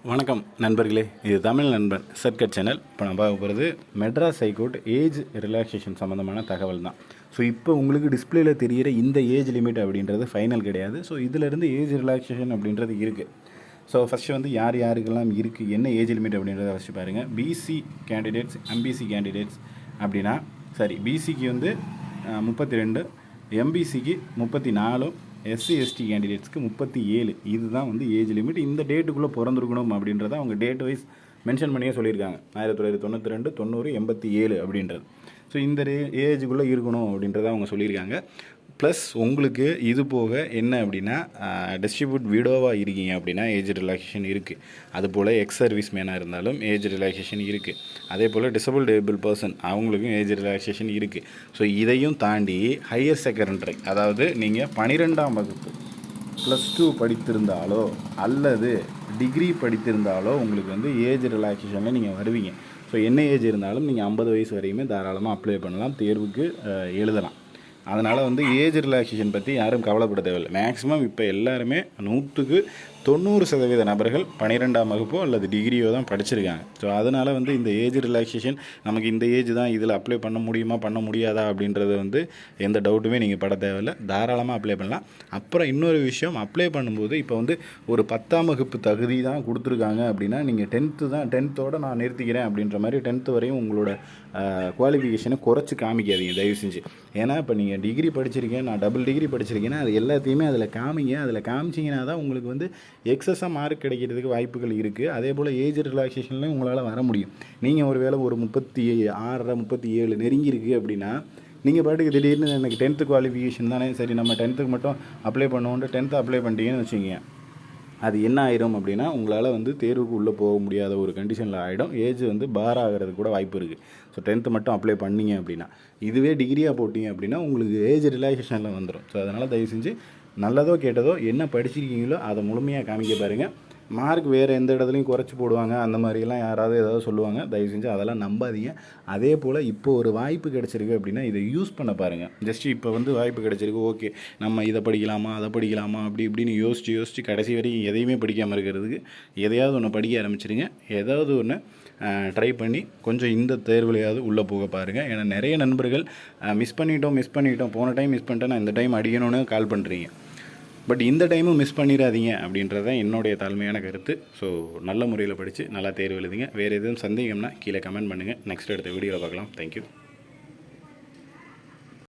வணக்கம் நண்பர்களே, இது தமிழ் நண்பன் சர்க்கட் சேனல். இப்போ நான் பார்க்க போகிறது மெட்ராஸ் ஹைகோர்ட் ஏஜ் ரிலாக்ஸேஷன் சம்மந்தமான தகவல் தான். ஸோ இப்போ உங்களுக்கு டிஸ்பிளேயில் தெரிகிற இந்த ஏஜ் லிமிட் அப்படின்றது ஃபைனல் கிடையாது. ஸோ இதிலேருந்து ஏஜ் ரிலாக்ஸேஷன் அப்படின்றது இருக்குது. ஸோ ஃபஸ்ட்டு வந்து யார் யாருக்கெல்லாம் இருக்குது, என்ன ஏஜ் லிமிட் அப்படின்றத ஃபஸ்ட்டு பாருங்கள். பிசி கேண்டிடேட்ஸ், எம்பிசி கேண்டிடேட்ஸ் அப்படின்னா சரி, பிசிக்கு வந்து 32, எம்பிசிக்கு 34, எஸ்சி எஸ்டி கேண்டிடேட்ஸ்க்கு 37. இதுதான் வந்து ஏஜ் லிமிட். இந்த டேட்டுக்குள்ளே பிறந்திருக்கணும் அப்படின்றத அவங்க டேட் வைஸ் மென்ஷன் பண்ணியே சொல்லியிருக்காங்க. 1992, 90, 87 அப்படின்றது. ஸோ இந்த ஏஜுக்குள்ளே இருக்கணும் அப்படின்றத அவங்க சொல்லியிருக்காங்க. ப்ளஸ் உங்களுக்கு இது போக என்ன அப்படின்னா, டிஸ்ட்ரிபியூட் விடோவாக இருக்கீங்க அப்படின்னா ஏஜ் ரிலாக்ஸேஷன் இருக்குது. அதுபோல் எக்ஸ் சர்வீஸ் மேனாக இருந்தாலும் ஏஜ் ரிலாக்ஸேஷன் இருக்குது. அதே போல் டிசபிள் பர்சன் அவங்களுக்கும் ஏஜ் ரிலாக்ஸேஷன் இருக்குது. ஸோ இதையும் தாண்டி ஹையர் செகண்டரி, அதாவது நீங்கள் 12ஆம் வகுப்பு +2 படித்திருந்தாலோ அல்லது டிகிரி படித்திருந்தாலோ உங்களுக்கு வந்து ஏஜ் ரிலாக்ஸேஷனில் நீங்கள் வருவீங்க. ஸோ என்ன ஏஜ் இருந்தாலும் நீங்கள் 50 வயசு வரையுமே தாராளமாக அப்ளை பண்ணலாம், தேர்வுக்கு எழுதலாம். அதனால் வந்து ஏஜ் ரிலாக்ஸேஷன் பற்றி யாரும் கவலைப்பட தேவையில்லை. மேக்ஸிமம் இப்போ எல்லாருமே 100க்கு 90% நபர்கள் 12ஆம் வகுப்போ அல்லது டிகிரியோ தான் படிச்சிருக்காங்க. ஸோ அதனால் வந்து இந்த ஏஜ் ரிலாக்ஸேஷன் நமக்கு இந்த ஏஜ் தான், இதில் அப்ளை பண்ண முடியுமா பண்ண முடியாதா அப்படின்றது வந்து எந்த டவுட்டுமே நீங்கள் பட தேவையில்லை, தாராளமாக அப்ளை பண்ணலாம். அப்புறம் இன்னொரு விஷயம், அப்ளை பண்ணும்போது இப்போ வந்து ஒரு 10ஆம் வகுப்பு தகுதி தான் கொடுத்துருக்காங்க அப்படின்னா நீங்கள் 10த்தோடு நான் நிறுத்திக்கிறேன் அப்படின்ற மாதிரி 10th வரையும் உங்களோட குவாலிஃபிகேஷனை குறைச்சி காமிக்காதீங்க தயவு செஞ்சு. ஏன்னா இப்போ நீங்கள் டிகிரி படிச்சிருக்கேன், நான் டபுள் டிகிரி படிச்சிருக்கேன்னா அது எல்லாத்தையுமே அதில் காமிங்க. அதில் காமிச்சிங்கன்னா தான் உங்களுக்கு வந்து எக்ஸஸாக மார்க் கிடைக்கிறதுக்கு வாய்ப்புகள் இருக்குது. அதே போல் ஏஜ் ரிலாக்ஸேஷன்லேயும் உங்களால் வர முடியும். நீங்கள் ஒரு வேளை ஒரு 36, 37 நெருங்கியிருக்கு அப்படின்னா நீங்கள் பாட்டுக்கு திடீர்னு எனக்கு 10th குவாலிஃபிகேஷன் தானே, சரி நம்ம 10th மட்டும் அப்ளை பண்ணுவோன்ட்டு 10th அப்ளை பண்ணிட்டீங்கன்னு வச்சுக்கோங்க. அது என்ன ஆயிடும் அப்படின்னா உங்களால் வந்து தேர்வுக்கு உள்ளே போக முடியாத ஒரு கண்டிஷனில் ஆகிடும். ஏஜ் வந்து பார் ஆகிறதுக்கு கூட வாய்ப்பு இருக்குது. ஸோ 10th மட்டும் அப்ளை பண்ணிங்க அப்படின்னா. இதுவே டிகிரியாக போட்டிங்க அப்படின்னா உங்களுக்கு ஏஜ் ரிலாக்ஸேஷனில் வந்துடும். ஸோ அதனால் தயவு செஞ்சு நல்லதோ கேட்டதோ என்ன படிச்சிருக்கீங்களோ அதை முழுமையாக காமிக்க பாருங்கள். மார்க் வேறு எந்த இடத்துலையும் குறைச்சி போடுவாங்க, அந்த மாதிரிலாம் யாராவது ஏதாவது சொல்லுவாங்க. தயவு செஞ்சு அதெல்லாம் நம்பாதீங்க. அதே போல் இப்போ ஒரு வாய்ப்பு கிடச்சிருக்கு அப்படின்னா இதை யூஸ் பண்ண பாருங்கள். ஜஸ்ட்டு இப்போ வந்து வாய்ப்பு கிடச்சிருக்கு, ஓகே நம்ம இதை படிக்கலாமா அதை படிக்கலாமா அப்படி இப்படின்னு யோசித்து கடைசி வரைக்கும் எதையுமே படிக்காமல் இருக்கிறதுக்கு எதையாவது ஒன்று படிக்க ஆரம்பிச்சிருங்க. ஏதாவது ஒன்று ட்ரை பண்ணி கொஞ்சம் இந்த தேர்வுலையாவது உள்ளே போக பாருங்கள். ஏன்னா நிறைய நண்பர்கள் மிஸ் பண்ணிட்டோம் போன டைம் மிஸ் பண்ணிட்டேன், நான் இந்த டைம் அடிக்கணும்னு கால் பண்ணுறீங்க. பட் இந்த டைமும் மிஸ் பண்ணிடாதீங்க அப்படின்றது தான் என்னுடைய தாழ்மையான கருத்து. ஸோ நல்ல முறையில் படித்து நல்லா தேர்வு எழுதுங்க. வேறு எதுவும் சந்தேகம்னா கீழே கமெண்ட் பண்ணுங்கள். நெக்ஸ்ட் அடுத்த வீடியோவில் பார்க்கலாம். தேங்க்யூ.